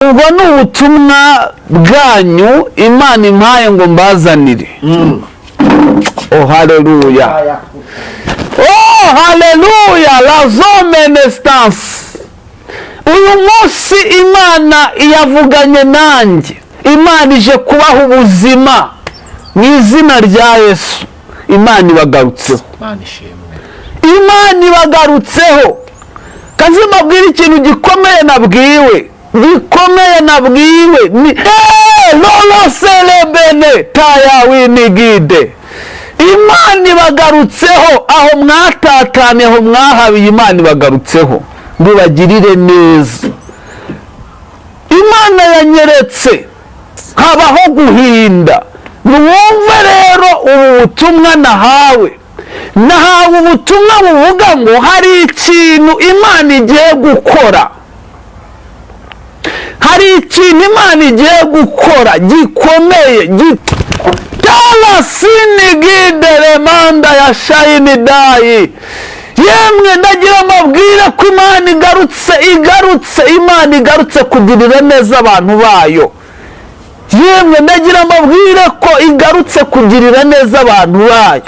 ubwo ni ubutumwa bwanyu Imana impaye ngo mbazanire. Oh haleluya, oh haleluya, lazomenestance. Uyu munsi Imana iyavuganye nanjye, Imana ije kubaha ubuzima mu izina rya Yesu. Imana ibagarutseho, Imana ibagarutseho. Kazi mabwira ikintu gikomeye nabwiwe, lolo selebene taya winigide. Imana ibagarutseho, aho mwatatane, aho mwahabiye, Imana ibagarutseho ngo bagirire neza. Imana yanyeretse habaho guhinda. Nuwumve rero ubu butumwa nahawe ubutumwa buvuga ngo hari ikintu Imana igiye gukora, hari ikintu Imana igiye gukora gikomeye, tala sinigide remanda ya shayini dayi. Yemwe ndagira amabwire ko Imana Imana igarutse kugirira neza abantu bayo. Yemwe ndagira amabwire ko igarutse kugirira neza abantu bayo.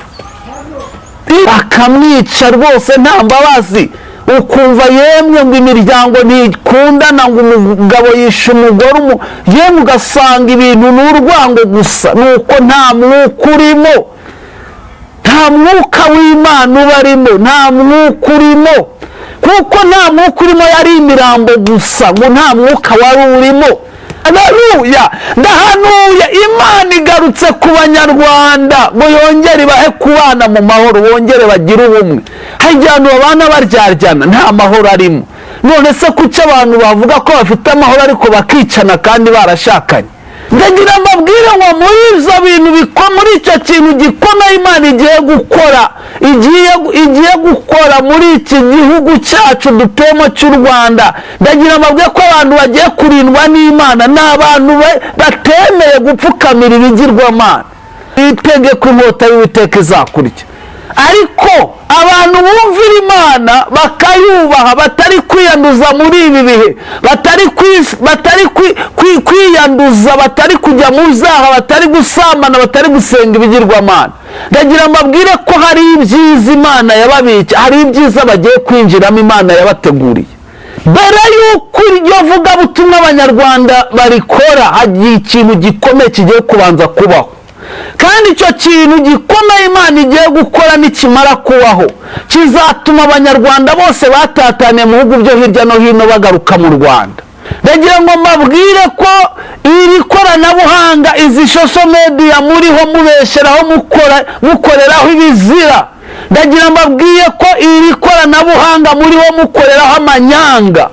Bakamwica rwose nta mbabazi, ukumva yemwe ngo imiryango ntikundana, ngo umugabo yishe umugore, yemwe ugasanga ibintu ni urwango gusa, nuko nta mwuka urimo, nta mwuka w'Imana ubarimo, nta mwuka urimo, kuko nta mwuka urimo yari imirambo gusa, ngo nta mwuka wari urimo. Haleluya, ndahanuye Imana igarutse ku banyarwanda ngo yongere ibahe kubana mu mahoro, bongere bagire ubumwe. Hari igihe abantu babana baryaryana nta mahoro arimo. None se kuki abantu bavuga ko bafite amahoro ariko bakicana kandi barashakanye? Ndagira mbabwire ngo muri ibyo bintu muri icyo kintu gikomeye Imana igiye gukora muri iki gihugu cyacu dutemo cy'u Rwanda. Ndagira mbabwire ko abantu bagiye kurindwa n'Imana ni abantu batemeye gupfukamira ibigirwamana. Itegeko inkota y'Uwiteka izakurya. Ariko abantu bumvira Imana bakayubaha, batari kwiyanduza muri ibi bihe, batari kwiyanduza, batari kujya mu byaha, batari gusambana, batari gusenga ibigirwamana. Ndagira mbabwire ko hari ibyiza Imana yababikiye, hari ibyiza bagiye kwinjiramo Imana yabateguriye. Mbere y'uko iryo vugabutumwa abanyarwanda barikora, hagiye ikintu gikomeye kigiye kubanza kubaho. Kandi icyo kintu gikomeye Imana igiye gukora nikimara kubaho, kizatuma abanyarwanda bose batataniye mu bihugu byo hirya no hino bagaruka mu Rwanda. Ndagira ngo mbabwire ko iri koranabuhanga, izi social media muriho mubesheraho, mukoreraho ibizira, ndagira mbabwiye ko iri koranabuhanga muriho mukoreraho amanyanga,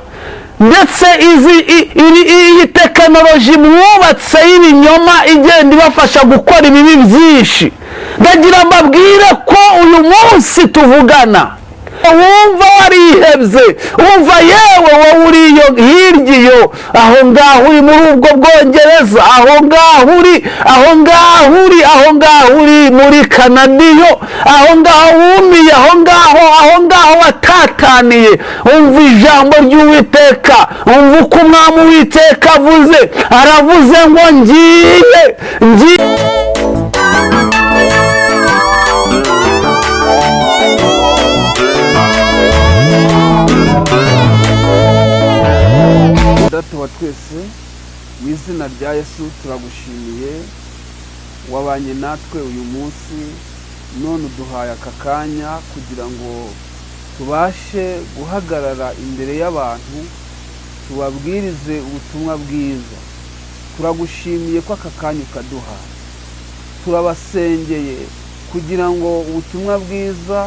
ndetse iyi tekinoloji mwubatse y'ibinyoma igenda ibafasha gukora ibibi byinshi. Ndagira mbabwire ko uyu munsi tuvugana, wumva warihebye, wumva yewe wowe uriyo hirya iyo, aho ngaho uri muri ubwo Bwongereza, aho ngaho uri muri Kanadiyo, aho ngaho wumiye, aho ngaho watataniye, umva ijambo ry'Uwiteka, umva uko Umwami Uwiteka avuze, aravuze ngo ngiye. Data wa twese, mu izina rya Yesu turagushimiye, wabanye natwe uyu munsi, none uduhaye aka kanya kugira ngo tubashe guhagarara imbere y'abantu tubabwirize ubutumwa bwiza. Turagushimiye ko aka kanya ukaduhaye, turabasengeye kugira ngo ubutumwa bwiza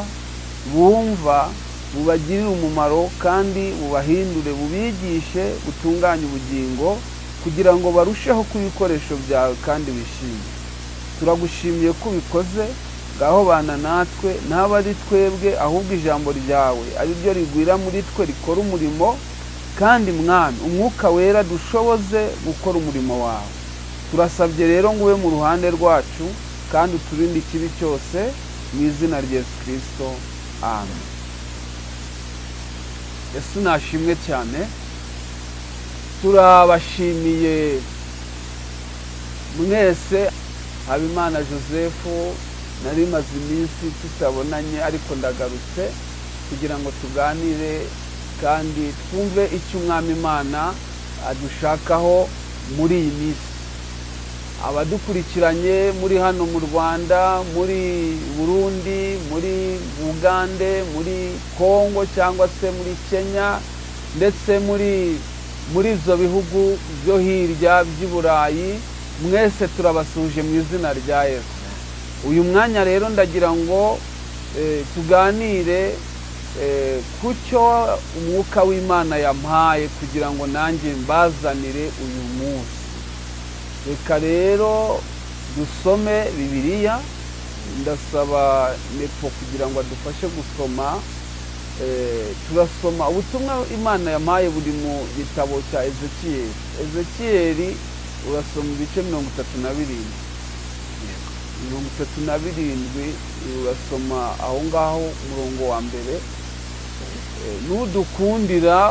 bumva bubagirire umumaro kandi bubahindure, bubigishe, butunganye ubugingo kugira ngo barusheho kuba ibikoresho byawe kandi bishimye. Turagushimiye ko ubikoze, ngaho bana natwe, ntabwo ari twebwe ahubwo ijambo ryawe ari ryo rigwira muri twe rikora umurimo, kandi Mwami Umwuka Wera dushoboze gukora umurimo wawe. Turasabye rero ngo ube mu ruhande rwacu kandi uturinde ikibi cyose, mu izina rya Yesu Kristo, amen. Yesu nashimwe cyane. turabashimiye mwese. Habimana Joseph nari maze iminsi tutabonanye, ariko ndagarutse kugira ngo tuganire kandi twumve icyo umwami Imana adushakaho muri iyi minsi. Abadukurikiranye muri hano mu Rwanda, muri Burundi, muri Uganda, muri Kongo cyangwa se muri Kenya, ndetse muri izo bihugu byo hirya by'i Burayi, mwese turabasuje mu izina rya Yesu. Uyu mwanya rero ndagira ngo tuganire kucyo umwuka w'Imana yampaye kugira ngo nanjye mbazanire uyu munsi. Reka rero dusome Bibiliya. Ndasaba Nepo kugira ngo adufashe gusoma. Turasoma ubutumwa Imana yampaye buri mu gitabo cya Ezekiyeli. Ezekiyeli urasoma ibice 37. 37 urasoma aho ngaho umurongo wa mbere. Nudukundira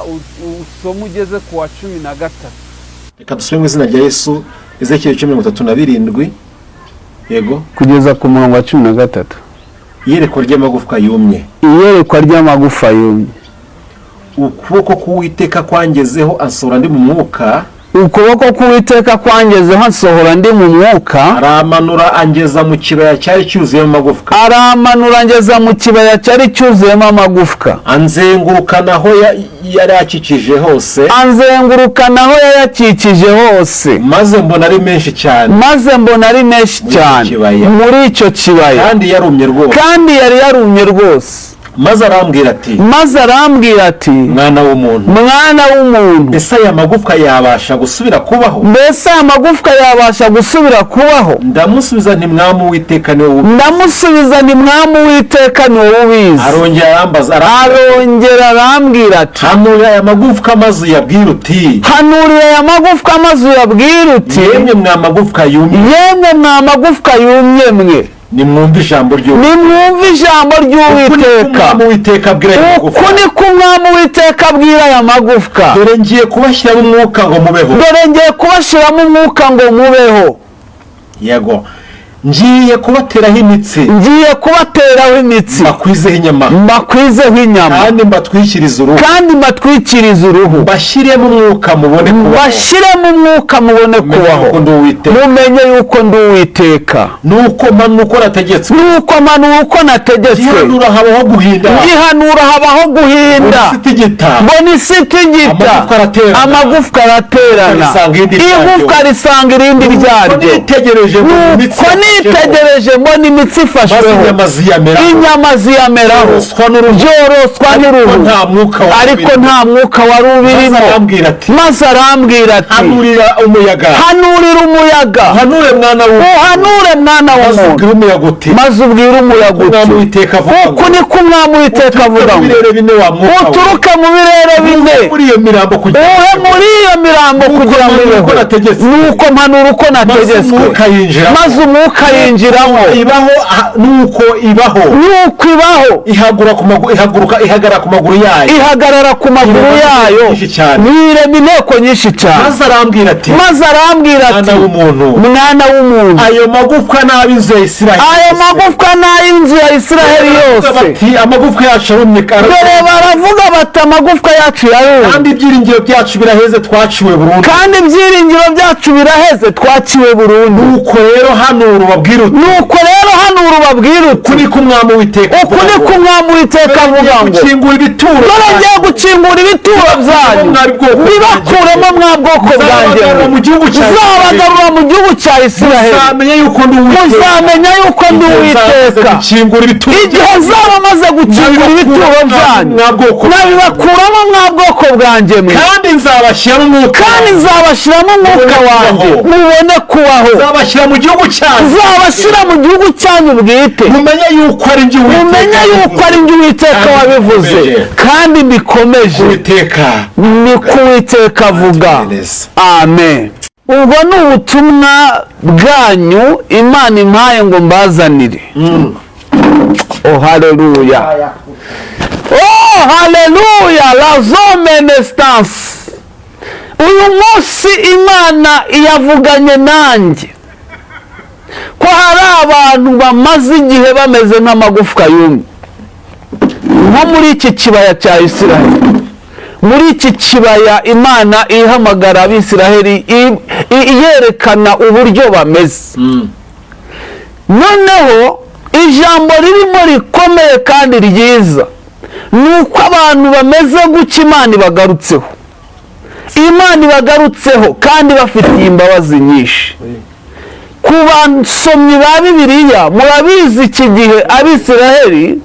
usoma ugeze ku wa 13. Reka dusome mu izina rya Yesu. Ezekiyeli 37 yego kugeza ku murongo wa 13. Iyerekwa ry'amagufwa yumye. Iyerekwa ry'amagufwa yumye. Ukuboko k'Uwiteka kwangezeho ansohora ndi mu mwuka. Ukuboko k'Uwiteka kwangezeho ansohora ndi mu mwuka. Aramanura angeza mu kibaya cyari cyuzuyemo amagufwa. Aramanura angeza mu kibaya cyari cyuzuyemo amagufwa. Anzengurukana aho yari akikije hose. Anzengurukana aho yakikije hose. Maze mbona ari menshi cyane. Muri icyo kibaya. Kandi yari yarumye rwose. Maze arambwira ati mwana w'umuntu, ese aya magufwa yabasha gusubira kubaho? Ndamusubiza nti mwami Uwiteka ni wowe ubizi. Arongera arambwira ati hanurira aya magufwa maze uyabwire uti yemwe mwa magufwa yumye mwe, nimwumve ijambo ry'Uwiteka. Uko niko umwami Uwiteka abwira aya magufwa. Dore ngiye kubashyiramo umwuka ngo mubeho. Yego. Ngiye kubateraho imitsi. Mbakwizeho inyama. Kandi mbatwikiriza uruhu. Mbashyiremo umwuka mubone kubaho. Mumenye yuko ndi Uwiteka. Nuko mpanu uko nategetswe. Gihanura habaho guhinda. Mbona isi itigita. Amagufwa araterana. Igufwa risanga irindi ryaryo. Nitegereje mbona imitsi ifashweho, inyama ziyameraho, byoroswa n'uruhu, ariko nta mwuka wari ubirimo. Maze arambwira ati hanurira umuyaga. Uhanure mwana w'umuntu. Maze ubwire umuyaga uti uku niko umwami Uwiteka avuga ngo uturuke mu birere bine, uhe muri iyo mirambo kugira ngo ibeho. Nuko mpanura uko nategetswe. Maze umwuka yinjiramo. Nuko ibaho. Ihagarara ku maguru yayo. Nirema inteko nyinshi cyane. Maze arambwira ati mwana w'umuntu, ayo magufwa n'ab'inzu ya Isiraheli yose. Amagufwa yacu arumye. Dore baravuga bati amagufwa yacu yarumye. Kandi ibyiringiro byacu biraheze twaciwe burundu. Nuko rero hanura ubabwire uti uku niko umwami Uwiteka avuga ngo dore ngiye gukingura ibituro byanyu bibakuremo mwa bwoko bwanjye, zabagarura mu gihugu cya Isiraheli. Muzamenya yuko ndi Uwiteka igihe zaba maze gukingura ibituro byanyu nabibakuramo mwa bwoko bwanjye mwe, kandi nzabashyiramo umwuka wanjye mubone kubaho. Nzabashyira mu gihugu cyanyu bwite. Mumenye yuko ari njye Uwiteka wabivuze kandi mbikomeje. Niko Uwiteka avuga. Amen. Ubwo ni ubutumwa bwanyu Imana impaye ngo mbazanire. Haleluya. Haleluya. La zone instance. uyu munsi Imana yavuganye nanjye ko hari abantu bamaze igihe bameze nk'amagufwa yumye, nko muri iki kibaya cya Isiraheli. Muri iki kibaya Imana ihamagara Abisiraheli yerekana uburyo bameze. Noneho ijambo ririmo rikomeye kandi ryiza ni uko abantu bameze gutya Imana ibagarutseho. Imana ibagarutseho kandi bafitiye imbabazi nyinshi. Ku basomyi ba Bibiliya murabizi iki gihe Abisiraheli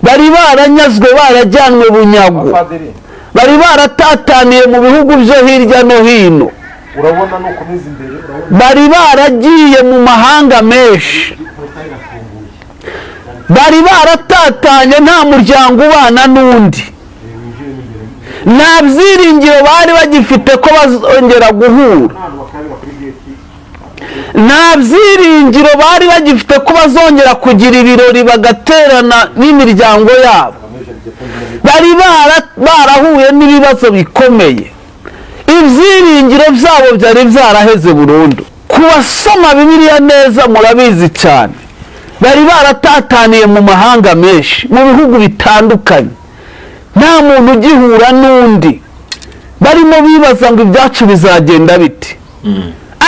bari baranyazwe, barajyanwe bunyago, bari baratataniye mu bihugu byo hirya no hino, bari baragiye mu mahanga menshi, bari baratatanye, nta muryango ubana n'undi, nta byiringiro bari bagifite ko bazongera guhura, nta byiringiro bari bagifite ko bazongera kugira ibirori bagaterana n'imiryango yabo. Bari barahuye n'ibibazo bikomeye, ibyiringiro byabo byari byaraheze burundu. Ku basoma Bibiliya neza murabizi cyane, bari baratataniye mu mahanga menshi, mu bihugu bitandukanye, nta muntu ugihura n'undi, barimo bibaza ngo ibyacu bizagenda bite.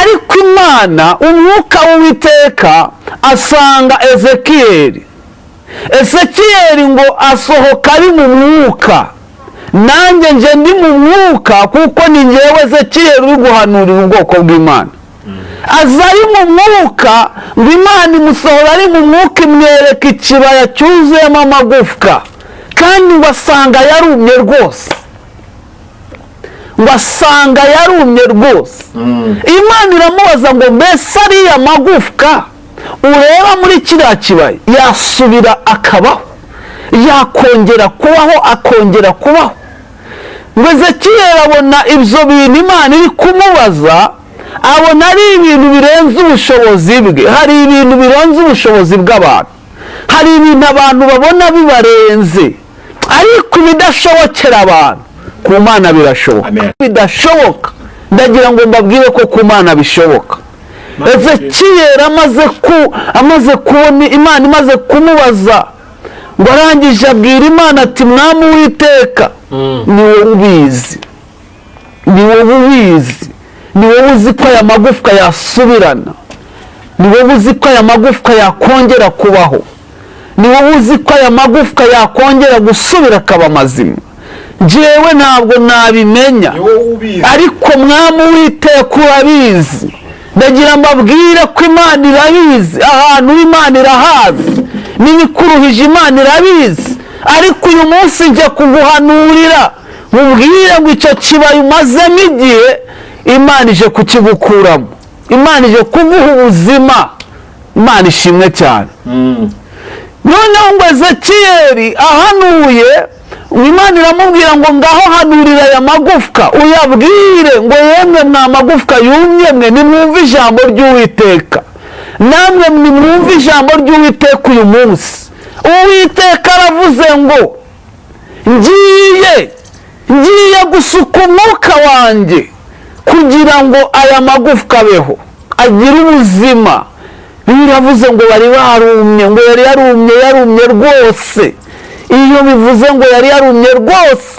Ariko Imana, umwuka w'Uwiteka asanga Ezekiyeli ngo asohoka ari mu mwuka, nanjye nje ndi mu mwuka kuko ni njyewe Ezekiyeli uri guhanurira ubwoko bw'Imana. Aza ari mu mwuka ngo Imana imusohora ari mu mwuka, imwereka ikibaya cyuzuyemo amagufwa, kandi ngo asanga yarumye rwose, ngo asanga yarumye rwose. Imana iramubaza ngo mbese ariya magufwa ureba muri kiriya kibaya yasubira akabaho, yakongera kubaho, akongera kubaho? Ngo Ezekiyeli abona ibyo bintu Imana iri kumubaza, abona ari ibintu birenze ubushobozi bwe. Hari ibintu birenze ubushobozi bw'abantu, hari ibintu abantu babona bibarenze, ariko ibidashobokera abantu ku Mana birashoboka. Bidashoboka ndagira ngo mbabwire ko ku Mana bishoboka. Ezekiyeli amaze kubona Imana imaze kumubaza, ngo arangije abwira Imana ati Mwami Uwiteka, ni wowe ubizi, ni wowe ubizi, ni wowe uzi ko aya magufwa yasubirana, ni wowe uzi ko aya magufwa yakongera kubaho, ni wowe uzi ko aya magufwa yakongera gusubira akaba mazima. Jewe ntabwo nabimenya, ariko Mwami Uwiteka urabizi. Ndagira mbabwire ko Imana irabizi, ahantu Imana irahazi, n'ibikuruhije Imana irabizi. Ariko uyu munsi njya kuguhanurira, mubwire ngo icyo kibaya umazemo igihe Imana ije kukigukuramo, Imana ije kuguha ubuzima. Imana ishimwe cyane. Noneho ngo Ezekiyeli ahanuye, Imana iramubwira ngo ngaho hanurira aya magufwa uyabwire ngo yemwe mwa magufwa yumye mwe, nimwumve ijambo ry'Uwiteka. Namwe nimwumve ijambo ry'Uwiteka uyu munsi. Uwiteka aravuze ngo ngiye gusuka umwuka wanjye kugira ngo aya magufwa abeho, agire ubuzima. Biravuze ngo bari barumye, ngo yari yarumye rwose. Iyo bivuze ngo yari yarumye rwose,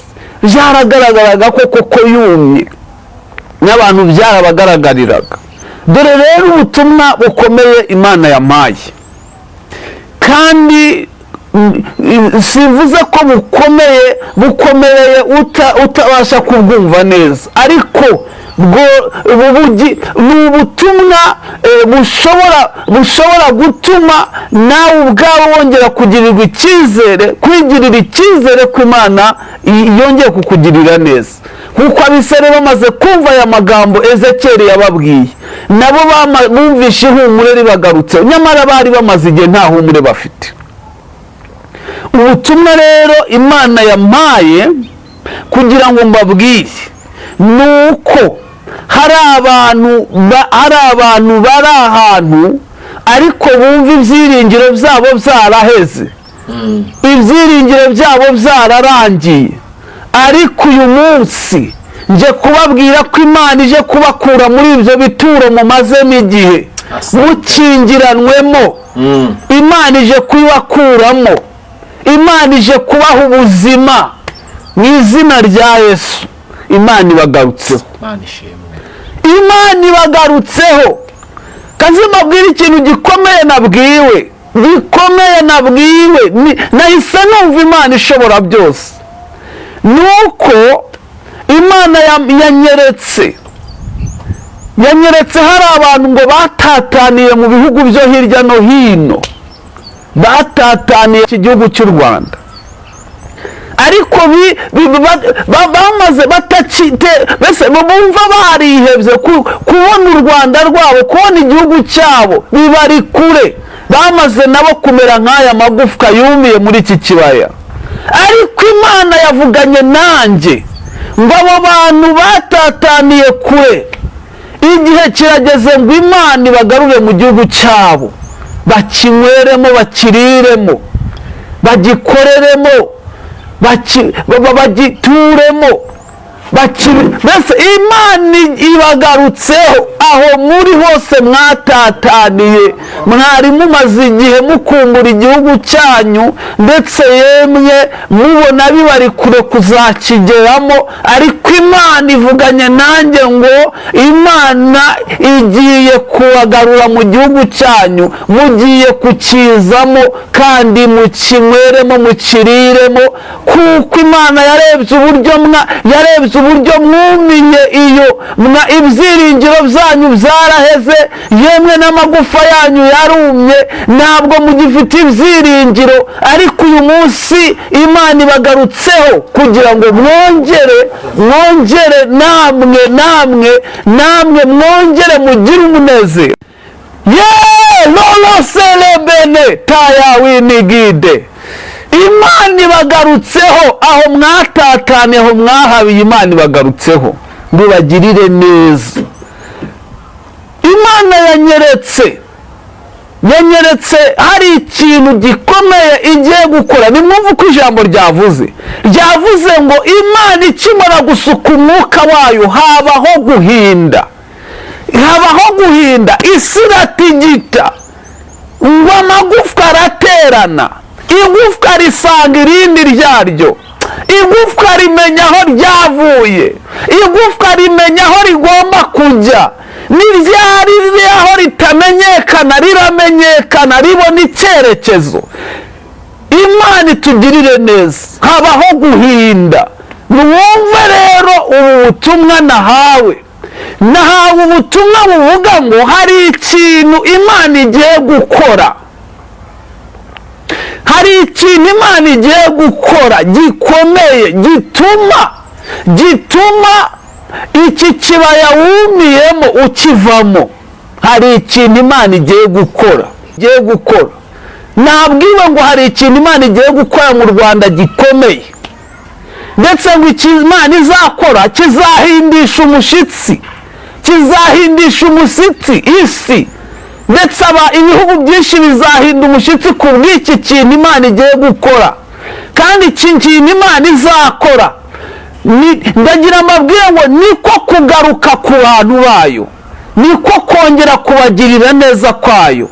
byaragaragaraga koko yumye, n'abantu byarabagaragariraga. Dore rero ubutumwa bukomeye Imana yampaye, kandi simvuze ko bukomeye utabasha kubwumva neza, ariko ni ubutumwa bushobora gutuma nawe ubwawe wongera kugirirwa icyizere, kwigirira icyizere ko Imana yongeye kukugirira neza. Kuko Abisirayeli bamaze kumva aya magambo Ezekiyeli yababwiye, nabo bumvishe ihumure ribagarutse, nyamara bari bamaze igihe nta humure bafite. Ubutumwa rero Imana yampaye kugira ngo mbabwire ni uko hari abantu bari ahantu ariko bumva ibyiringiro byabo byaraheze, ibyiringiro byabo byararangiye. Ariko uyu munsi nje kubabwira ko Imana ije kubakura muri ibyo bituro mumazemo igihe mukingiranwemo. Imana ije kubibakuramo, Imana ije kubaha ubuzima mu izina rya Yesu. Imana ibagarutseho, Imana ibagarutseho. Kazima mbwira ikintu gikomeye nabwiwe, nahise numva Imana ishobora byose. Nuko Imana yanyeretse hari abantu ngo batataniye mu bihugu byo hirya no hino, batataniye iki gihugu cy'u Rwanda, ariko bamaze bese bumva barihebye kubona u Rwanda rwabo, kubona igihugu cyabo bibari kure. Bamaze nabo kumera nk'aya magufwa yumiye muri iki kibaya. Ariko Imana yavuganye nanjye ngo abo bantu batataniye kure, igihe kirageze ngo Imana ibagarure mu gihugu cyabo, bakinyweremo, bakiriremo, bagikoreremo, bagituremo, mbese Imana ibagarutseho. Aho muri hose mwatataniye, mwari mumaze igihe mukumbura igihugu cyanyu, ndetse yemwe mubona bibari kure kuzakigeramo, ariko Imana ivuganye nanjye ngo Imana igiye kubagarura mu gihugu cyanyu, mugiye kukizamo kandi mukinyweremo, mukiriremo, kuko Imana yarebye uburyo mwumiye iyo ibyiringiro byanyu byaraheze, yemwe n'amagufa yanyu yarumye, ntabwo mugifite ibyiringiro. Ariko uyu munsi Imana ibagarutseho kugira ngo mwongere namwe mwongere mugire umunezero. Lolo selebene taya winigide. Imana ibagarutseho aho mwatatane, aho mwahabiye, Imana ibagarutseho ngo bagirire neza. Imana yanyeretse hari ikintu gikomeye igiye gukora. Nimwumva uko ijambo ryavuze ngo Imana ikimara gusuka umwuka wayo habaho guhinda, isi iratigita, ngo amagufwa araterana, igufwa risanga irindi ryaryo, igufwa rimenya aho ryavuye, igufwa rimenya aho rigomba kujya, n'iryari riri aho ritamenyekana riramenyekana, ribona icyerekezo. Imana itugirire neza, habaho guhinda. Mwumve rero ubu butumwa nahawe ubutumwa buvuga ngo hari ikintu Imana igiye gukora, hari ikintu Imana igiye gukora gikomeye gituma iki kibaya wumiyemo ukivamo. Hari ikintu Imana igiye gukora. Nabwiwe ngo hari ikintu Imana igiye gukora mu Rwanda gikomeye, ndetse ngo Imana izakora kizahindisha umushyitsi isi, ndetse ibihugu byinshi bizahinda umushyitsi ku bw'iki kintu Imana igiye gukora. Kandi iki kintu Imana izakora, ndagira mbabwire ngo niko kugaruka ku bantu bayo, niko kongera kubagirira neza kwayo.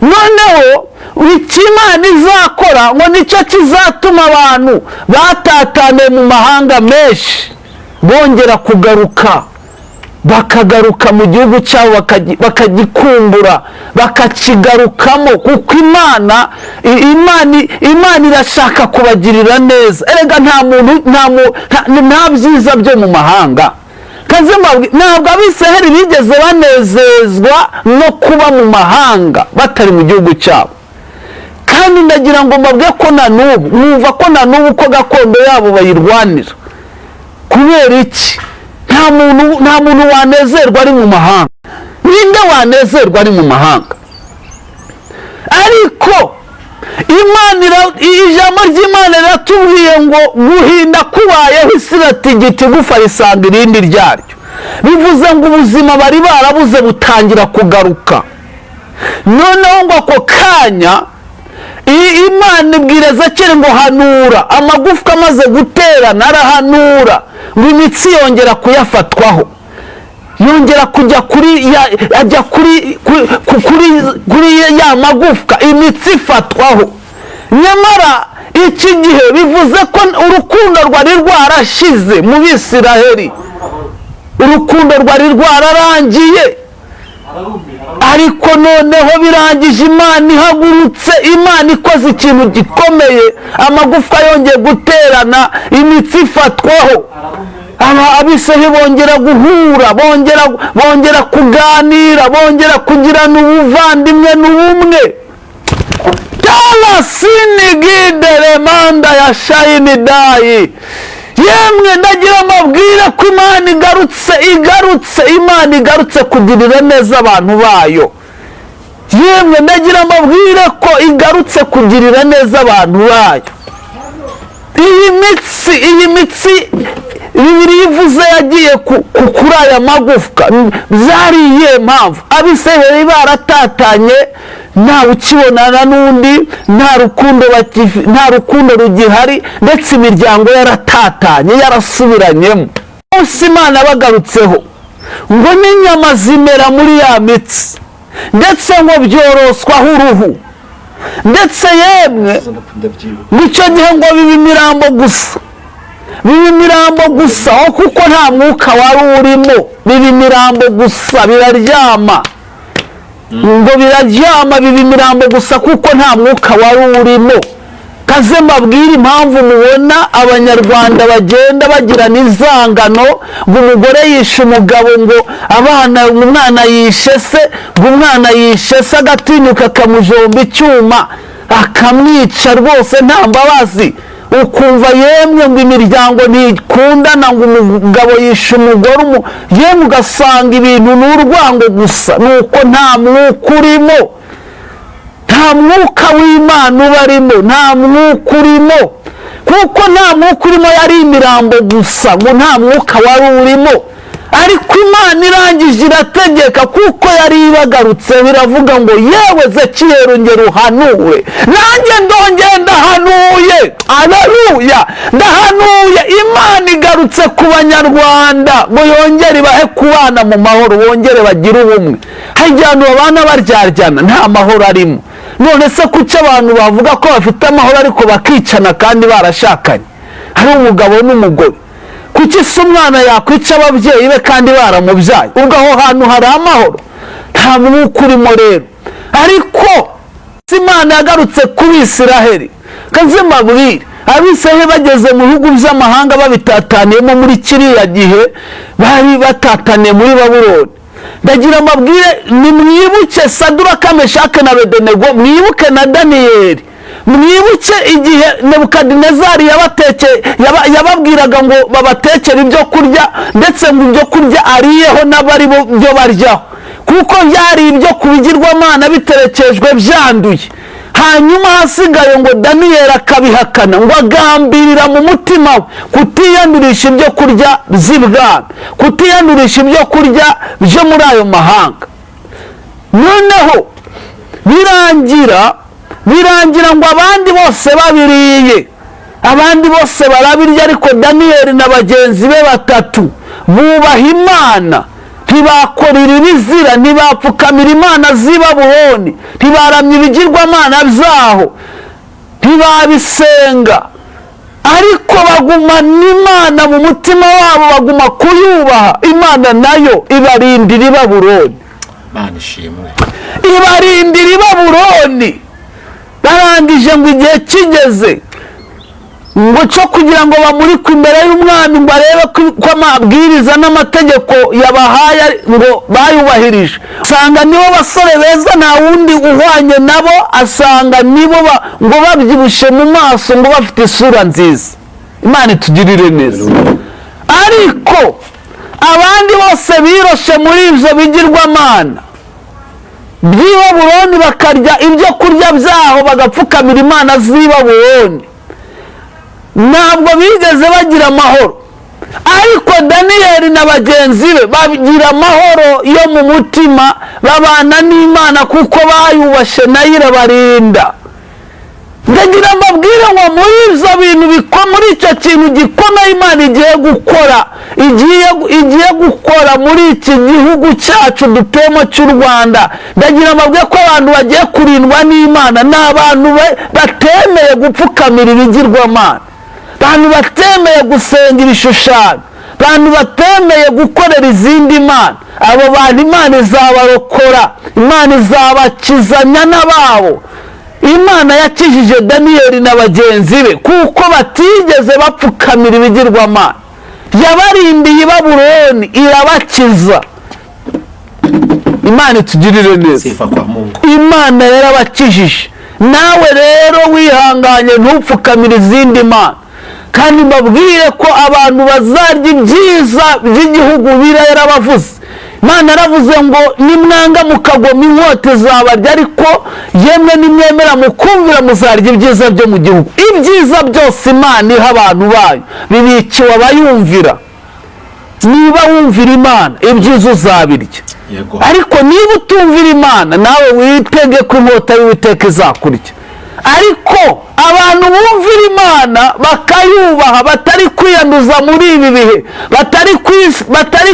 Noneho icyo Imana izakora ngo nicyo kizatuma abantu batataniye mu mahanga menshi bongera kugaruka, bakagaruka mu gihugu cyabo, bakagikumbura, bakakigarukamo, kuko Imana irashaka kubagirira neza. Erega nta byiza byo mu mahanga. Ntabwo Abisiraheli bigeze banezezwa no kuba mu mahanga batari mu gihugu cyabo. Kandi ndagira ngo mbabwire ko na n'ubu, mwumva ko na n'ubu ko gakondo yabo bayirwanira. Kubera iki? Nta muntu wanezerwa ari mu mahanga. Ninde wanezerwa ari mu mahanga? Ariko ijambo ry'Imana riratubwiye ngo guhinda kubayeho, isi iratigita, igufa risanga irindi ryaryo. Bivuze ngo ubuzima bari barabuze butangira kugaruka. Noneho ngo ako kanya Imana ibwira Ezekiyeli ngo hanura. Amagufwa amaze guterana arahanura ngo imitsi yongera kuyafatwaho, yongera kujya ajya kuri ya magufwa, imitsi ifatwaho. Nyamara iki gihe bivuze ko urukundo rwari rwarashize mu Bisiraheli, urukundo rwari rwararangiye. Ariko noneho birangije, Imana ihagurutse, Imana ikoze ikintu gikomeye, amagufwa yongeye guterana, imitsi ifatwaho. Abisiraheli bongera guhura, bongera kuganira, bongera kugirana ubuvandimwe n'ubumwe. Sinigidere manda ya shayini dayi. Yemwe ndagira amabwire ko Imana Imana igarutse kugirira neza abantu bayo. Yemwe ndagira amabwire ko igarutse kugirira neza abantu bayo. Iyi mitsi Bibiliya ivuze yagiye kuri aya magufwa, byari iyihe mpamvu? Abisiraheli baratatanye, ntawe ukibonana n'undi, nta rukundo rugihari, ndetse imiryango yaratatanye, yarasubiranyemo. Umunsi Imana bagarutseho ngo n'inyama zimera muri ya mitsi, ndetse ngo byoroswaho uruhu, ndetse yemwe nicyo gihe ngo biba imirambo gusa, kuko nta mwuka wari urimo, biba imirambo gusa, biraryama. Ngo biraryama, biba imirambo gusa kuko nta mwuka wari urimo. Kaze mbabwire impamvu mubona Abanyarwanda bagenda bagirana inzangano, ngo umugore yishe umugabo, ngo umwana yishe se, ngo umwana yishe se, agatinyuka akamujomba icyuma akamwica rwose nta mbabazi. Ukumva yemwe ngo imiryango ntikundana, ngo umugabo yishe umugore, yemwe ugasanga ibintu ni urwango gusa, nuko nta mwuka urimo, nta mwuka w'Imana uba arimo, nta mwuka urimo. Kuko nta mwuka urimo, yari imirambo gusa, ngo nta mwuka wari urimo. Ariko Imana irangije irategeka, kuko yari ibagarutse, biravuga ngo yewe Ezekiyeli ongera uhanure. Nanjye ndongera ndahanuye, aleluya, ndahanuye. Imana igarutse ku Banyarwanda ngo yongere ibahe kubana mu mahoro, bongere bagire ubumwe. Hari igihe abantu babana baryaryana, nta mahoro arimo. None se kuki abantu bavuga ko bafite amahoro ariko bakicana kandi barashakanye, hari umugabo n'umugore? Kuki se umwana yakwica ababyeyi be kandi baramubyaye? Ubwo aho hantu hari amahoro? Nta mwuka urimo rero. Ariko Imana yagarutse ku Bisiraheli. Kaze mbabwire, Abisiraheli bageze mu bihugu by'amahanga babitataniyemo muri kiriya gihe, bari batataniye muri Babuloni. Ndagira amabwire, nimwibuke Saduraka, Meshake na Abedenego, mwibuke na Daniyeli, mwibuke igihe Nebukadinezari yababwiraga ngo babatekere ibyo kurya, ndetse ngo ibyo kurya ariyeho n'abari byo baryaho, kuko byari ibyo ku bigirwamana biterekejwe byanduye. Hanyuma hasigaye ngo Daniyeli akabihakana, ngo agambirira mu mutima we kutiyandurisha ibyo kurya by'ibwami, kutiyandurisha ibyo kurya byo muri ayo mahanga. Noneho birangira ngo abandi bose babiriye, abandi bose barabirya, ariko Daniyeli na bagenzi be batatu bubaha Imana, ntibakorera ibizira, ntibapfukamira imana z'i Babuloni, ntibaramya ibigirwamana byaho, ntibabisenga, ariko bagumana Imana mu mutima wabo, baguma kuyubaha. Imana nayo ibarindira i Babuloni, ibarindira i Babuloni. Barangije ngo igihe kigeze ngo cyo kugira ngo bamurikwe imbere y'umwami, ngo arebe ko amabwiriza n'amategeko yabahaye ngo bayubahirije. Asanga nibo basore beza, nta wundi uhwanye nabo, asanga nibo ngo babyibushye mu maso, ngo bafite isura nziza. Imana itugirire neza. Ariko abandi bose biroshe muri ibyo bigirwamana by'i Babuloni, bakarya ibyo kurya byaho, bagapfukamira imana z'i Babuloni. Ntabwo bigeze bagira amahoro. Ariko Daniyeli na bagenzi be bagira amahoro yo mu mutima, babana n'Imana kuko bayubashe nayo irabarinda. ndagira mbabwire ngo muri ibyo bintu muri icyo kintu gikomeye Imana igiye gukora muri iki gihugu cyacu dutuyemo cy'u Rwanda, ndagira mbabwire ko abantu bagiye kurindwa n'Imana ni abantu batemeye gupfukamira ibigirwamana, abantu batemeye gusenga ibishushanyo, abantu batemeye gukorera izindi mana. Abo bantu Imana izabarokora, Imana izabakizanya n'ababo. Imana yakijije Daniyeli na bagenzi be kuko batigeze bapfukamira ibigirwamana, yabarindiye i Babuloni irabakiza. Imana itugirire neza, Imana yarabakijije. Nawe rero wihanganye ntupfukamire izindi mana, kandi mbabwire ko abantu bazarya ibyiza by'igihugu yarabavuze. Imana yaravuze ngo nimwanga mukagoma inkota zabarya, ariko yemwe nimwemera mukumvira muzarya ibyiza byo mu gihugu. Ibyiza byose Imana iha abantu bayo bibikiwe abayumvira. Niba wumvira Imana ibyiza uzabirya, ariko niba utumvira Imana nawe witege ko inkota y'Uwiteka izakurya. Ariko abantu bumvira Imana bakayubaha, batari kwiyanduza muri ibi bihe, batari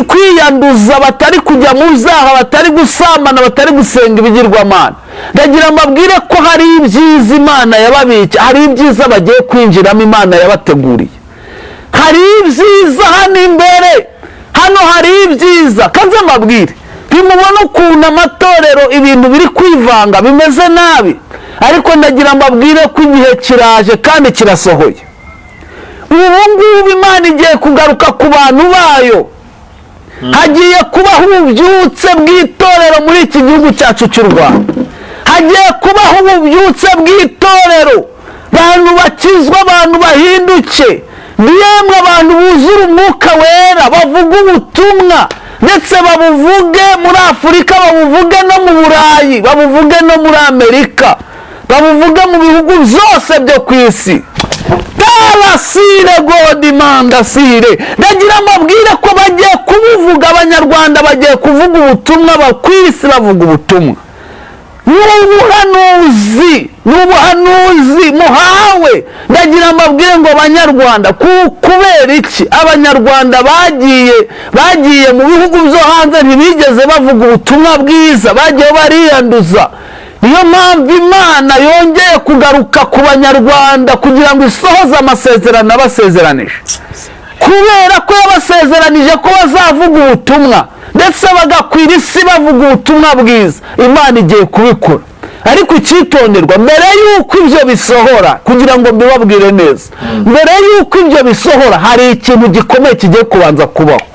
kwiyanduza, batari kujya mu byaha, batari gusambana, batari gusenga ibigirwamana, ndagira mbabwire ko hari ibyiza Imana yababikiye, hari ibyiza bagiye kwinjiramo Imana yabateguriye. Hari ibyiza hano imbere, hano hari ibyiza. Kanze mbabwire, bimubona ukuntu amatorero ibintu biri kwivanga bimeze nabi, ariko ndagira mbabwire ko igihe kiraje kandi kirasohoye. Ubu ngubu Imana igiye kugaruka ku bantu bayo. Hagiye kubaho ububyutse bw'itorero muri iki gihugu cyacu cy'u Rwanda. Hagiye kubaho ububyutse bw'itorero, abantu bakizwa, abantu bahinduke, yemwe abantu buzura umwuka wera, bavuga ubutumwa, ndetse babuvuge muri Afurika, babuvuge no mu Burayi, babuvuge no muri Amerika, babuvuge mu bihugu byose byo ku isi. Darasire godimandasire, ndagira mbabwire ko bagiye kubivuga. Abanyarwanda bagiye kuvuga ubutumwa, ku isi bavuga ubutumwa. N'ubuhanuzi muhawe. Ndagira mbabwire ngo Abanyarwanda, kubera iki Abanyarwanda bagiye mu bihugu byo hanze ntibigeze bavuga ubutumwa bwiza, bagiye bariyanduza. Niyo mpamvu Imana yongeye kugaruka ku Banyarwanda kugira ngo isohoze amasezerano abasezeranije, kubera ko yabasezeranije ko bazavuga ubutumwa ndetse bagakwira isi bavuga ubutumwa bwiza. Imana igiye kubikora, ariko icyitonderwa mbere y'uko ibyo bisohora, kugira ngo mbibabwire neza, mbere y'uko ibyo bisohora hari ikintu gikomeye kigiye kubanza kubaho.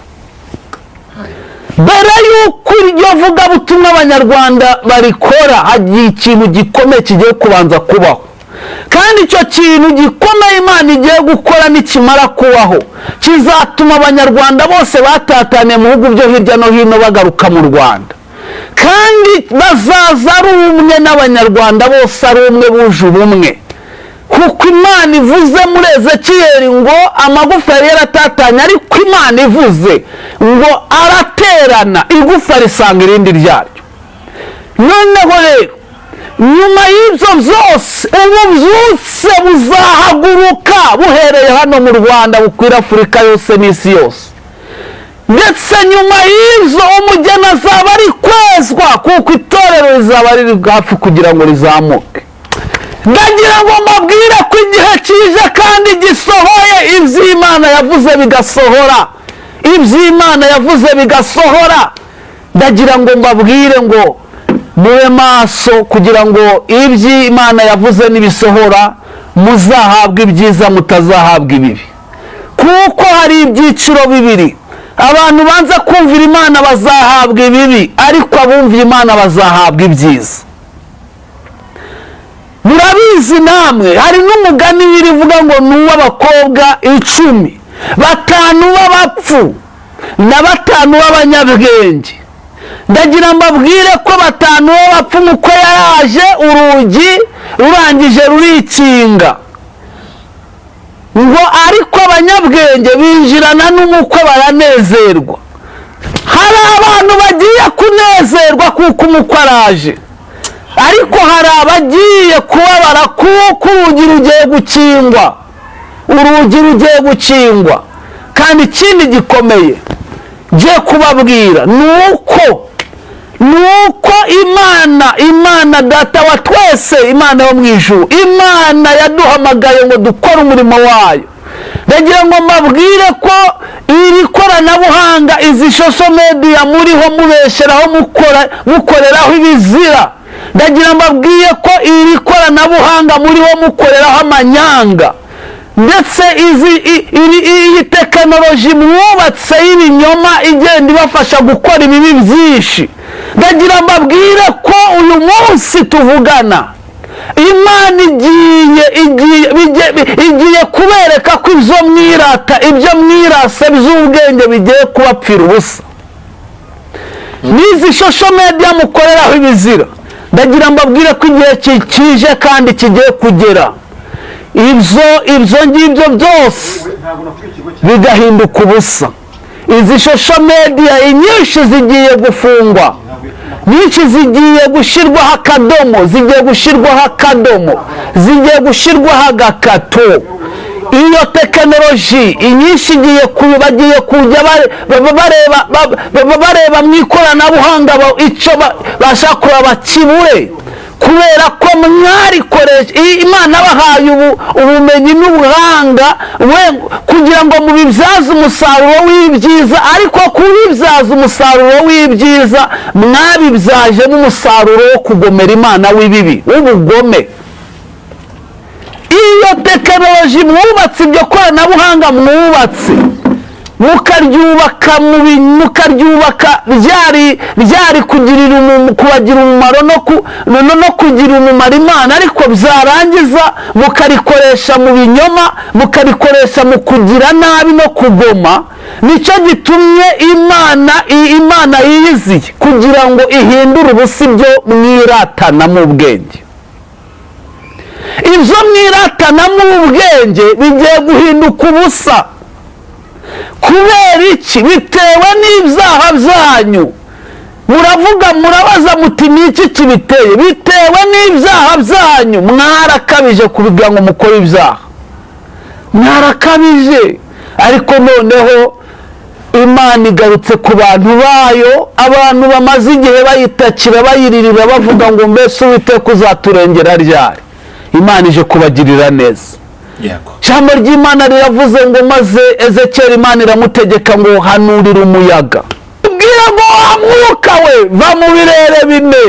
Mbere y'uko iryo vugabutumwa Abanyarwanda barikora, hagiye ikintu gikomeye kigiye kubanza kubaho. Kandi icyo kintu gikomeye Imana igiye gukora nikimara kubaho, kizatuma Abanyarwanda bose batataniye mu bihugu byo hirya no hino bagaruka mu Rwanda, kandi bazaza ari umwe, n'Abanyarwanda bose ari umwe, buje ubumwe. Kuko Imana ivuze muri Ezekiyeli ngo amagufa yari yaratatanye, ariko Imana ivuze ngo araterana, igufa risanga irindi ryaryo. Noneho rero nyuma y'ibyo byose ububyutse buzahaguruka buhereye hano mu Rwanda, bukwira Afurika yose n'isi yose. Ndetse nyuma y'ibyo umugeni azaba ari kwezwa, kuko itorero rizaba riri hafi kugira ngo rizamuke. Ndagira ngo mbabwire ko igihe kije kandi gisohoye, iby'Imana yavuze bigasohora, iby'Imana yavuze bigasohora. Ndagira ngo mbabwire ngo mube maso kugira ngo iby'Imana yavuze nibisohora muzahabwe ibyiza, mutazahabwa ibibi. Kuko hari ibyiciro bibiri: abantu banza kumvira Imana bazahabwa ibibi, ariko abumvira Imana bazahabwa ibyiza. Murabizi namwe, hari n'umugani birivuga ngo n'uw'abakobwa 10, 5 b'abapfu na 5 b'abanyabwenge. Ndagira mbabwire ko 5 b'abapfu uko yaraje, urugi rurangije rurikinga ngo, ariko abanyabwenge binjirana n'umukwe baranezerwa. Hari abantu bagiye kunezerwa kuko umukwe araje, ariko hari abagiye kubabara kuko urugi rugiye gukingwa. Kandi ikindi gikomeye ngiye kubabwira nuko Imana Data wa twese, Imana yo mu ijuru, Imana yaduhamagaye ngo dukore umurimo wayo. Ndagira ngo mbabwire ko iri koranabuhanga, izi social media muriho mubesheraho mukoreraho ibizira, ndagira mbabwiye ko iri koranabuhanga muriho mukoreraho amanyanga, ndetse iyi tekinoloji mwubatse y'ibinyoma igenda ibafasha gukora ibibi byinshi. Ndagira mbabwire ko uyu munsi tuvugana, Imana igiye kubereka ko ibyo mwirase by'ubwenge bigiye kubapfira ubusa. N'izi social media mukoreraho ibizira, ndagira mbabwire ko igihe kije kandi kigiye kugera, ibyo ngibyo byose bigahinduka ubusa. Izi social media inyinshi zigiye gufungwa, nyinshi zigiye gushyirwaho akadomo, zigiye gushyirwaho agakato. Iyo tekinoloji inyinshi bagiye kujya bareba mu ikoranabuhanga icyo bashaka bakibure, kubera ko mwarikoresha. Imana bahaye ubumenyi n'ubuhanga kugira ngo mubibyaze umusaruro w'ibyiza, ariko kubibyaza umusaruro w'ibyiza mwabibyajemo umusaruro wo kugomera Imana w'ibibi, w'ubugome. Iyo tekinoloji mwubatse, iryo koranabuhanga mwubatse, mukaryubaka byari kubagira umumaro no kugira umumaro Imana, ariko byarangiza mukarikoresha mu binyoma, mukarikoresha mu kugira nabi no kugoma. Nicyo gitumye Imana yiyiziye kugira ngo ihindure ubusa ibyo mwiratanamo ubwenge. Ibyo mwiratanamo ubwenge bigiye guhinduka ubusa. Kubera iki? Bitewe n'ibyaha byanyu. Murabaza muti ni iki kibiteye? Bitewe n'ibyaha byanyu. Mwarakabije kugira ngo mukore ibyaha, mwarakabije. Ariko noneho Imana igarutse ku bantu bayo, abantu bamaze igihe bayitakira bayiririra bavuga ngo mbese Uwiteka uzaturengera ryari? Imana ije kubagirira neza. Ijambo ry'Imana riravuze ngo maze Ezekiyeli Imana iramutegeka ngo hanurire umuyaga, ubwira ngo wa mwuka we va mu birere bine,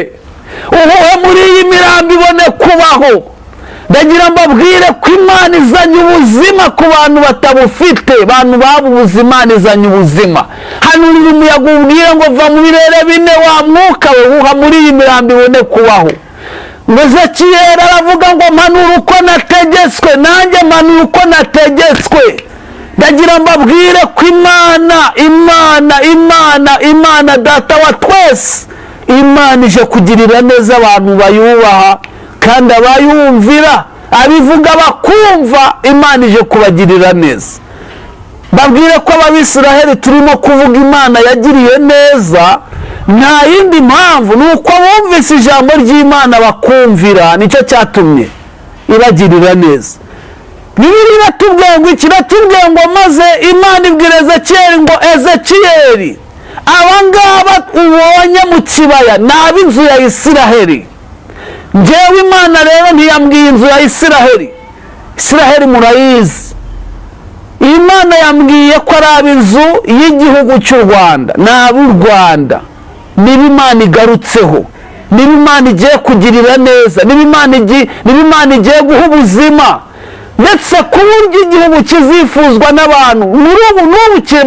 uhuhe muri iyi mirambi ibone kubaho. Ndagira mbabwire ko Imana izanye ubuzima ku bantu batabufite, abantu babubuze Imana izanye ubuzima. Hanurire umuyaga ubwire ngo va mu birere bine, wa mwuka we uhuha muri iyi mirambi ibone kubaho. Ezekiyeli aravuga ngo mpanura uko nategetswe, nanjye mpanura uko nategetswe. Ndagira mbabwire ko Imana Data wa twese, Imana ije kugirira neza abantu bayubaha kandi abayumvira, abivuga bakumva. Imana ije kubagirira neza. Mbabwire ko Abisiraheli turimo kuvuga Imana yagiriye neza, nta yindi mpamvu, ni uko bumvise ijambo ry'Imana bakumvira, nicyo cyatumye ibagirira neza. Bibiliya iratubwiye ngo ikiratubwiye ngo maze Imana ibwira Ezekiyeli ngo Ezekiyeli, abangaba ubonye mu kibaya ni ab'inzu ya Isiraheli. Njyewe Imana rero ntiyambwiye inzu ya Isiraheli. Isiraheli murayizi. Imana yambwiye ko ari ab'inzu y'igihugu cy'u Rwanda, ni ab'u Rwanda. Niba Imana igarutseho, niba Imana igiye kugirira neza, niba Imana igiye guha ubuzima, ndetse ku buryo igihugu kizifuzwa n'abantu. N'ubu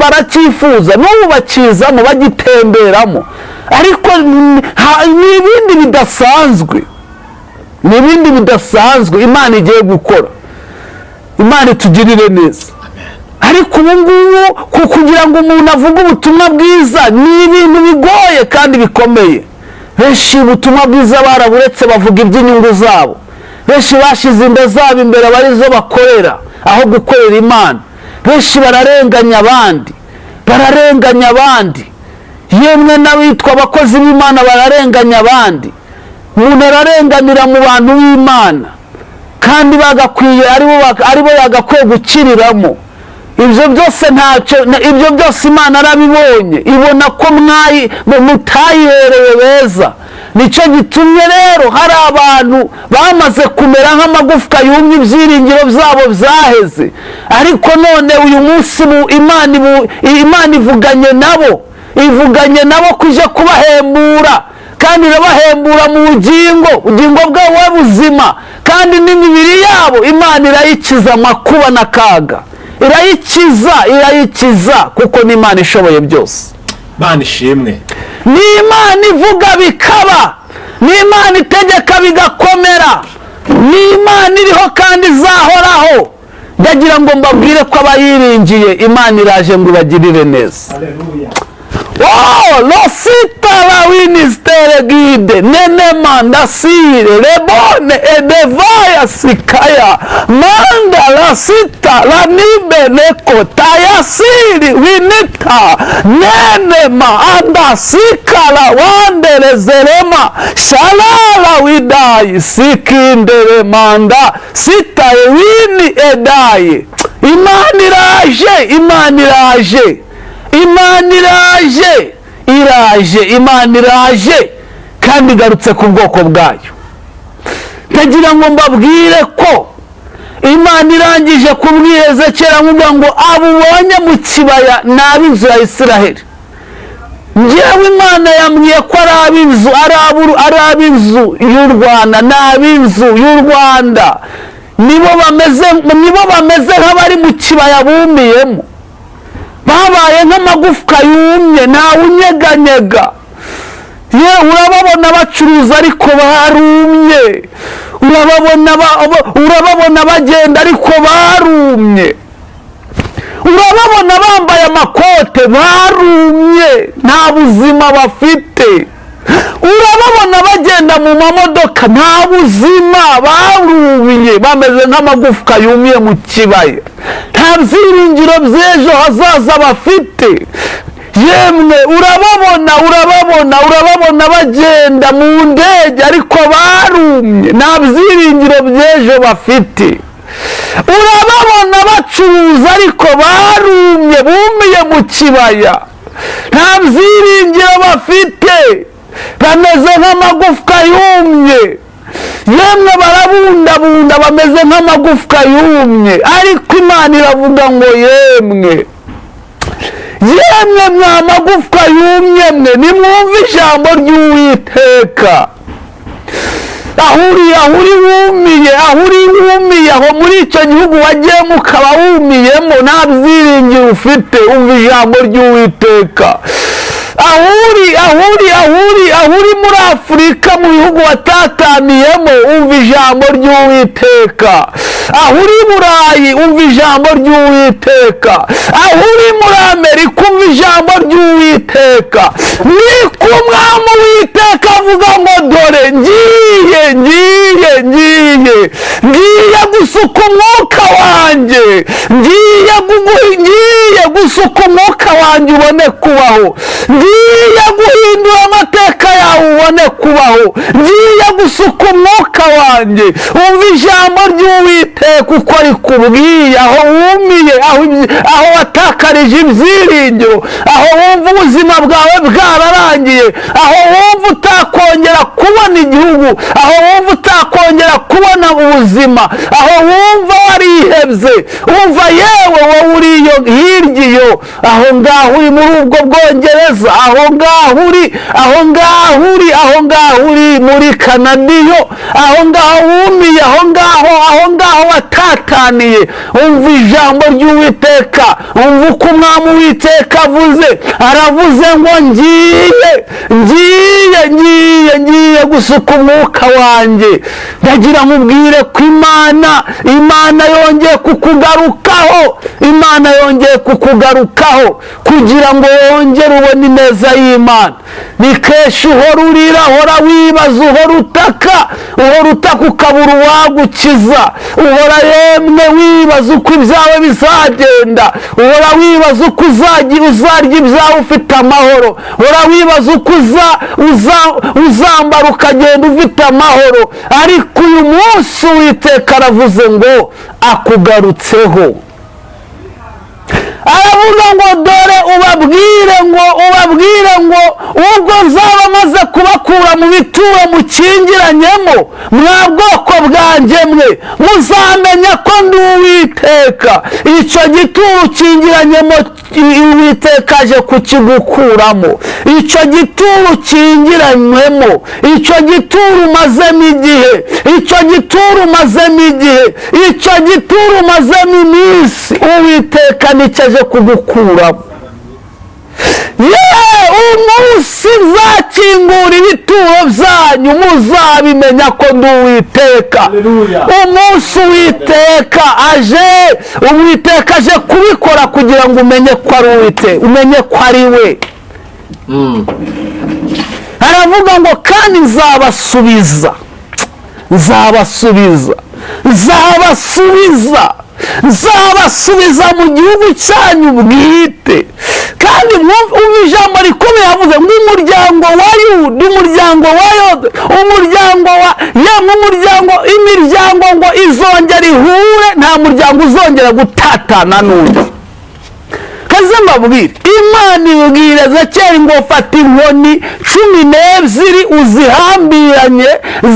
baracyifuza, n'ubu bakizamo bagitemberamo, ariko n'ibindi bidasanzwe Imana igiye gukora. Imana itugirire neza. Ariko ubu ngubu kugira ngo umuntu avuge ubutumwa bwiza ni ibintu bigoye kandi bikomeye. Benshi ubutumwa bwiza baraburetse, bavuga iby'inyungu zabo. Benshi bashize inda zabo imbere abarizo bakorera aho gukorera Imana. Benshi bararenganya abandi, yemwe n'abitwa abakozi b'Imana bararenganya abandi. umuntu ararenganira mu bantu b'Imana kandi bagakwiye aribo yagakwiye gukiriramo. Ibyo byose ntacyo, ibyo byose Imana arabibonye, ibona ko mutayihereye beza. Nicyo gitumye rero hari abantu bamaze kumera nk'amagufwa yumye, ibyiringiro byabo byaheze, ariko none uyu munsi Imana ivuganye nabo kujya kubahembura, kandi irabahembura mu bugingo bwabo buzima, kandi n'imibiri yabo Imana irayikiza amakuba n'akaga, irayikiza kuko ni Imana ishoboye byose. Imana ishimwe. Ni Imana ivuga bikaba, ni Imana itegeka bigakomera, ni Imana iriho kandi izahoraho. Ndagira ngo mbabwire ko abayiringiye Imana iraje ngo ibagirire neza. Haleluya. Oh, losita la winistere gide nene manda sire lebone edevaya sikaya manda la sita la nibe neko tayasiri winita nene ma anda sikala wandere zerema shalala widai sikindere manda sita wini edai. Imana iraje, Imana iraje, Imana iraje kandi igarutse ku bwoko bwayo. Ndagira ngo mbabwire ko Imana irangije kubwira Ezekiyeli avuga ngo abo ubonye mu kibaya ni ab'inzu ya Isiraheli. Njyewe Imana yambwiye ko ari ab'inzu y'u Rwanda, ni ab'inzu y'u Rwanda, nibo bameze nk'abari mu kibaya bumiyemo, babaye nk'amagufwa yumye ntawe unyeganyega. Ye urababona bacuruza ariko barumye, urababona bagenda ariko barumye, urababona bambaye amakote barumye, nta buzima bafite, urababona bagenda mu mamodoka nta buzima, barumye, bameze nk'amagufwa yumiye mu kibaya, nta byiringiro by'ejo hazaza bafite. Yemwe urababona bagenda mu ndege ariko barumye, nta byiringiro by'ejo bafite. Urababona bacuruza ariko barumye, bumiye mu kibaya, nta byiringiro bafite, bameze nk'amagufwa yumye. Yemwe barabundabunda bameze nk'amagufwa yumye, ariko Imana iravuga ngo yemwe mwa magufwa yumye mwe, nimwumve ijambo ry'Uwiteka. Aho uri wumiye, aho muri icyo gihugu wagiyemo ukaba wumiyemo, nta byiringiro ufite, umva ijambo ry'Uwiteka. Aho uri muri Afurika mu bihugu watataniyemo, umva ijambo ry'Uwiteka. Aho uri i Burayi, umva ijambo ry'Uwiteka. Aho uri muri Amerika, umva ijambo ry'Uwiteka. Niko Umwami Uwiteka avuga ngo dore ngiye gusuka umwuka wanjye, ngiye gusuka umwuka wanjye ubone kubaho, ngiye guhindura amateka yawe ubone kubaho, ngiye gusuka umwuka wanjye. Umva ijambo ry'Uwiteka uko rikubwiye, aho wumiye, aho watakarije ibyiringiro, aho wumva ubuzima bwawe bwararangiye, aho wumva utakongera kubona igihugu, aho wumva utakongera kubona ubuzima, aho wumva warihebye, umva yewe wowe uriyo hirya iyo, aho ngaho uri muri ubwo Bwongereza, aho ngaho uri muri Kanadiyo, aho ngaho wumiye, aho ngaho watataniye, umva ijambo ry'Uwiteka. Umva uko Umwami Uwiteka avuze, aravuze ngo ngiye gusuka umwuka wanjye. Ndagira nkubwire ko Imana yongeye kukugarukaho, kugira ngo wongere ubone ineza y'Imana. Ni kenshi uhora urira, uhora wibaza, uhora utaka ukabura uwagukiza, uhora yemwe wibaza uko ibyawe bizagenda, uhora wibaza uko uzarya ibyawe ufite amahoro, uhora wibaza uko uzambara urwara ukagenda ufite amahoro, ariko uyu munsi Uwiteka aravuze ngo akugarutseho. aravuga ngo dore ubabwire ngo ubwo nzaba maze kubakura mu bituro mukingiranyemo, mwa bwoko bwanjye mwe, muzamenya ko ndi Uwiteka. icyo gituro ukingiranyemo Uwiteka aje kukigukuramo. icyo gituro ukingiranywemo, icyo gituro umazemo igihe, icyo gituro umazemo igihe, icyo gituro umazemo iminsi, Uwiteka nicyo aje kugukuramo. umunsi nzakingura ibituro byanyu muzabimenya ko ndi Uwiteka. umunsi Uwiteka aje kubikora kugira ngo umenye ko ari Uwiteka, umenye ko ari we. aravuga ngo kandi nzabasubiza mu gihugu cyanyu bwite. kandi umva ijambo rikomeye yavuze ngo umuryango wa Yuda, umuryango wa Yoda, imiryango ngo izongera ihure, nta muryango uzongera gutatana n'undi. kaze mbabwire, Imana ibwira Ezekiyeli ngo fata inkoni 12 uzihambiranye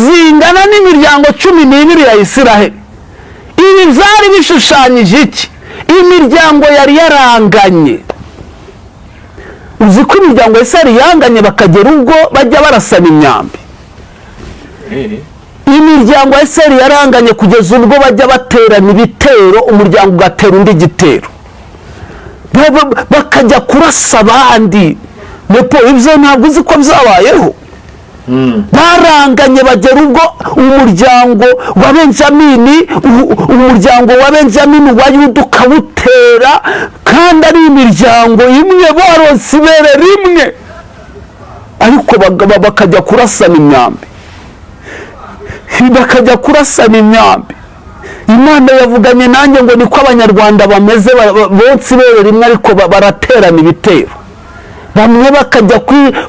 zingana n'imiryango 12 ya Isiraheli. ibi byari bishushanyije iki? imiryango yari yaranganye. uzi ko imiryango yose yari yanganye bakagera ubwo bajya barasana imyambi. imiryango yose yari yaranganye kugeza ubwo bajya baterana ibitero, umuryango ugatera undi gitero, bakajya kurasa abandi. ibyo ntabwo uzi ko byabayeho. baranganye bagera ubwo umuryango wa Benjamini wa Yuda ukawutera, kandi ari imiryango imwe, baronse ibere rimwe, ariko bakajya kurasana imyambi. Imana yavuganye nanjye ngo niko abanyarwanda bameze, bonse ibere rimwe ariko baraterana ibitero. bamwe bakajya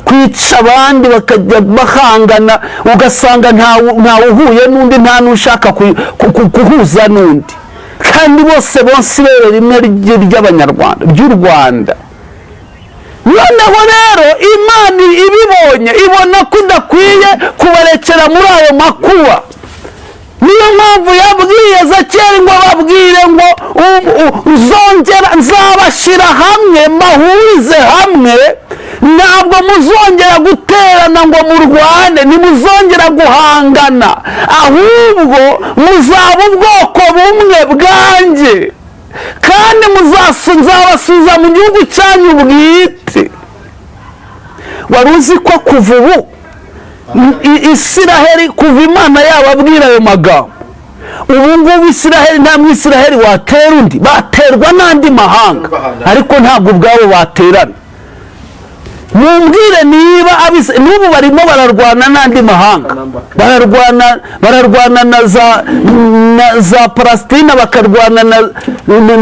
kwica abandi, bakajya bahangana, ugasanga ntawe uhuye n'undi, nta n'ushaka kuhuza n'undi, kandi bose ibere rimwe ry'abanyarwanda, ry'u Rwanda. noneho rero Imana ibibonye, ibona ko udakwiye kubarekera muri ayo makuba. niyo mpamvu yabwiye Ezekiyeli ngo babwire ngo nzabashyira hamwe, mbahurize hamwe, ntabwo muzongera guterana ngo murwane, ntimuzongera guhangana, ahubwo muzaba ubwoko bumwe bwanjye, kandi nzabasubiza mu gihugu cyanyu bwite. wari uzi ko kuva ubu Isiraheli, kuva Imana yababwira ayo magambo, ubu ngubu Isiraheli, nta Mwisiraheli watera undi, baterwa n'andi mahanga, ariko ntabwo ubwabo baterana. mumbwire niba n'ubu barimo bararwana n'andi mahanga, bararwana na za Palestina, bakarwana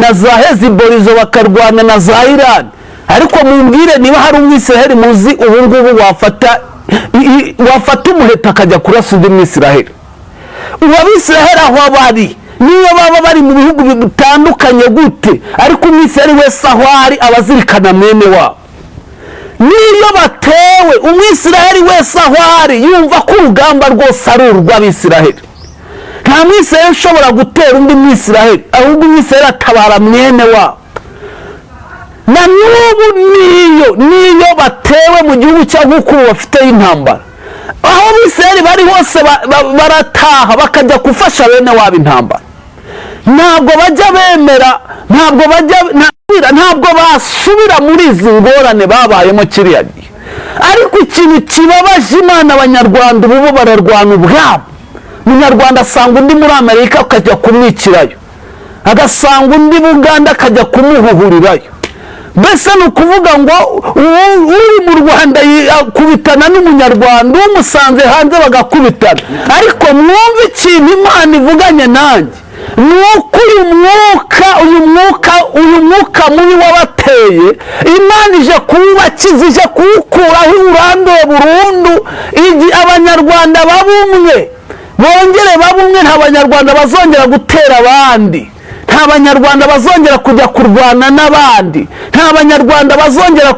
na za Heziborizo, bakarwana na za Irani, ariko mumbwire niba hari Umwisiraheli muzi ubu ngubu wafata umuheta akajya kurasa undi Mwisiraheli. Abisiraheli aho bari, niyo baba bari mu bihugu bitandukanye gute, ariko Umwisiraheli wese aho ari abazirikana mwene wabo. niyo batewe, Umwisiraheli wese aho ari yumva ko urugamba rwose ari urw'Abisiraheli. nta Mwisiraheli ushobora gutera undi Mwisiraheli, ahubwo Umwisiraheli atabara mwene wabo. na n'ubu niyo batewe mu gihugu cyangwa uko bafiteho intambara, aho Abisiraheli bari hose barataha bakajya gufasha bene wabo intambara. ntabwo bajya bemera, ntabwo basubira muri izi ngorane babayemo kiriya gihe. ariko ikintu kibabaje Imana, abanyarwanda ubu bararwana ubwabo. umunyarwanda asanga undi muri Amerika akajya kumwikirayo, agasanga undi Buganda akajya kumuhuhurirayo. mbese ni ukuvuga ngo uri mu Rwanda akubitana n'umunyarwanda, umusanze hanze bagakubitana. ariko mwumve ikintu Imana ivuganye nanjye, nuko uyu mwuka mubi wabateye Imana ije kuwubakiza, ije kuwukuraho uranduye burundu. Abanyarwanda babumwe bongere babumwe, nta banyarwanda bazongera gutera abandi, nta banyarwanda bazongera kujya kurwana n'abandi, nta banyarwanda bazongera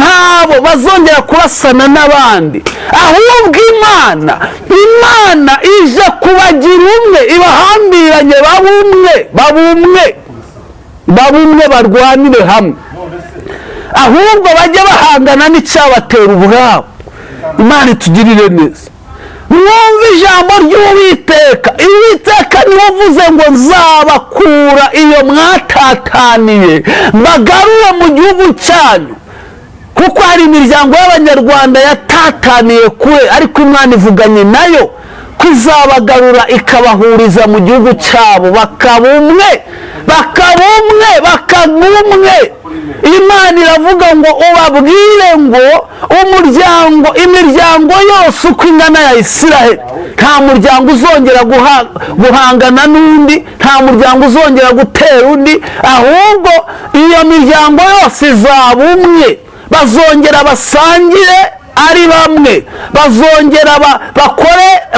ntabo bazongera kurasana n'abandi, ahubwo Imana ije kubagira umwe, ibahambiranye babumwe barwanire hamwe, ahubwo bajye bahangana n'icyabatera ubwabo. Imana itugirire neza. Mwumve ijambo ry'Uwiteka. Uwiteka niwe uvuze ngo nzabakura iyo mwatataniye mbagarure mu gihugu cyanyu, kuko hari imiryango y'abanyarwanda yatataniye kure, ariko Imana ivuganye nayo ko izabagarura ikabahuriza mu gihugu cyabo, bakaba umwe. Imana iravuga ngo ubabwire ngo imiryango yose uko ingana ya Isiraheli, nta muryango uzongera guhangana n'undi, nta muryango uzongera gutera undi, ahubwo iyo miryango yose izaba umwe, bazongera basangire ari bamwe, bazongera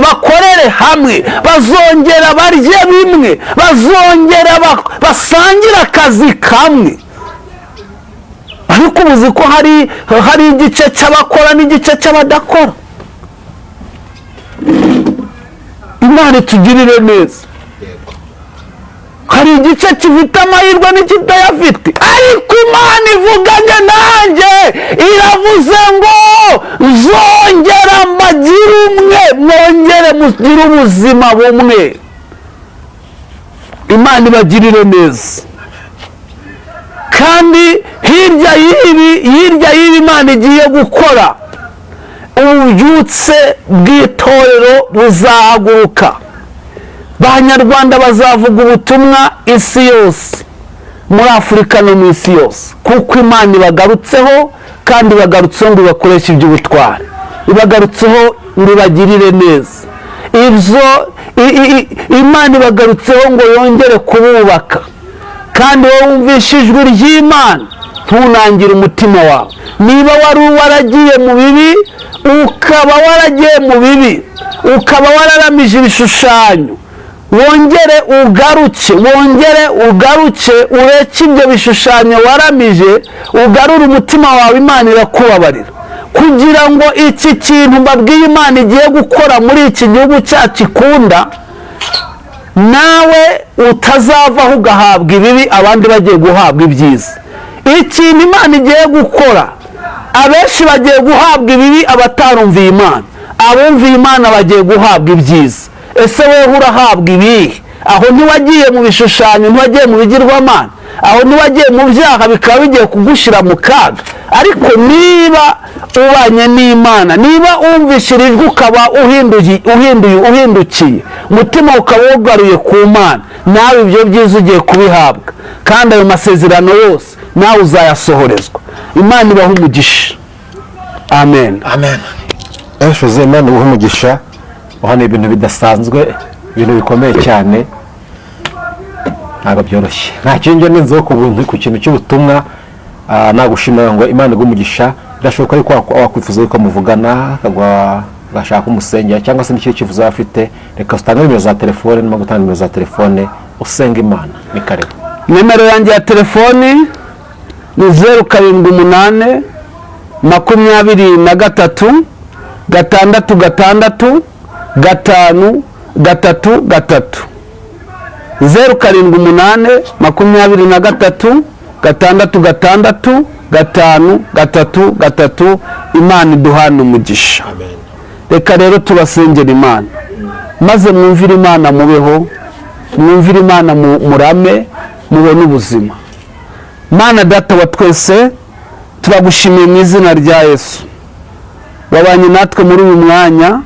bakorere hamwe, bazongera barye bimwe, bazongera basangire akazi kamwe. Ariko ubuzi ko hari igice cy'abakora n'igice cy'abadakora. Imana itugirire neza. Hari igice gifite amahirwe n'ikitayafite, ariko Imana ivuganye nanjye iravuze ngo nzongera mbagire umwe, mwongere mugire ubuzima bumwe. Imana ibagirire neza. Kandi hirya y'ibi Imana igiye gukora, ububyutse bw'itorero buzahaguruka. Abanyarwanda bazavuga ubutumwa isi yose, muri Afurika no mu isi yose, kuko Imana ibagarutseho, kandi ibagarutseho ngo ibakoreshe iby'ubutwari, ibagarutseho ngo ibagirire neza. Imana ibagarutseho ngo yongere kububaka. Kandi wowe wumvishe ijwi ry'Imana, ntunangire umutima wawe. Niba wari waragiye mu bibi, ukaba waragiye mu bibi, ukaba wararamije ibishushanyo, wongere ugaruke, ureke ibyo bishushanyo waramije, ugarure umutima wawe. Imana irakubabarira, kugira ngo iki kintu mbabwiye Imana igiye gukora muri iki gihugu cyacu ikunda, nawe utazavaho ugahabwa ibibi, abandi bagiye guhabwa ibyiza. Ikintu Imana igiye gukora, abenshi bagiye guhabwa ibibi, abatarumviye Imana. Abumviye Imana bagiye guhabwa ibyiza. Ese wowe urahabwa ibihe? Aho ntiwagiye mu bishushanyo, ntiwagiye mu bigirwamana, aho ntiwagiye mu byaha, bikaba bigiye kugushyira mu kaga. Ariko niba ubanye n'Imana, niba wumvishije ijwi ukaba uhindukiye, umutima ukaba wugaruye ku Mana, nawe ibyo byiza ugiye kubihabwa, kandi ayo masezerano yose nawe uzayasohorezwa. Imana ibahe umugisha. Amen. Jose, Imana ibahe umugisha. Uhana ibintu bidasanzwe, ibintu bikomeye cyane, ntabwo byoroshye. Nta kintu n'inzoga ku buntu, ku kintu cy'ubutumwa. Nagushimira ngo Imana iguhe umugisha. Birashoboka yuko wakwifuza yuko muvugana, ugashaka umusengera, cyangwa se n'ikindi cyifuzo afite. Reka utange nimero za telefone, nyuma gutanga nimero za telefone usenga Imana. Ni karibu. Nimero yanjye ya telefoni ni 078 23 6 6 5 3 3 078 23 6 6 5 3 Imana iduhane umugisha. Reka rero tubasengera Imana, maze mwumvire Imana mubeho, mwumvire Imana murame, mubone ubuzima. Mana Data wa twese, turagushimiye mu izina rya Yesu. Wabanye natwe muri uyu mwanya,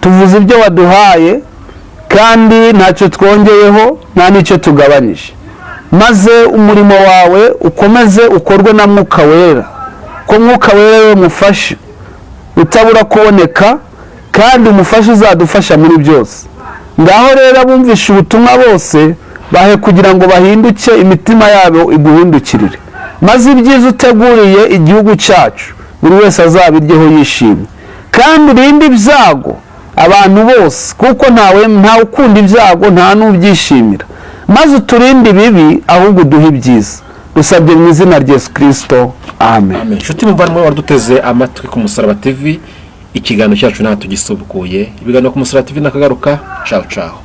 tuvuze ibyo waduhaye, kandi ntacyo twongeyeho, nta n'icyo tugabanyije. Maze umurimo wawe ukomeze ukorwe na Mwuka Wera, ko Mwuka Wera we mufashe utabura kuboneka, kandi umufashe uzadufasha muri byose. ngaho rero abumvisha ubutumwa bose bahe kugira ngo bahinduke, imitima yabo iguhindukirire, maze ibyiza uteguriye igihugu cyacu buri wese azabiryeho yishimye, kandi urinde ibyago abantu bose, kuko ntawe ukunda ibyago nta n'ubyishimira, maze uturinde ibibi ahubwo uduhe ibyiza, dusabye mu izina rya Yesu Kristo, amen. Inshuti muvandimwe waduteze amatwi ku Musaraba TV, ikiganiro cyacu nta tugisubukuye, ibiganiro ku Musaraba TV nakagaruka. Ciao ciao.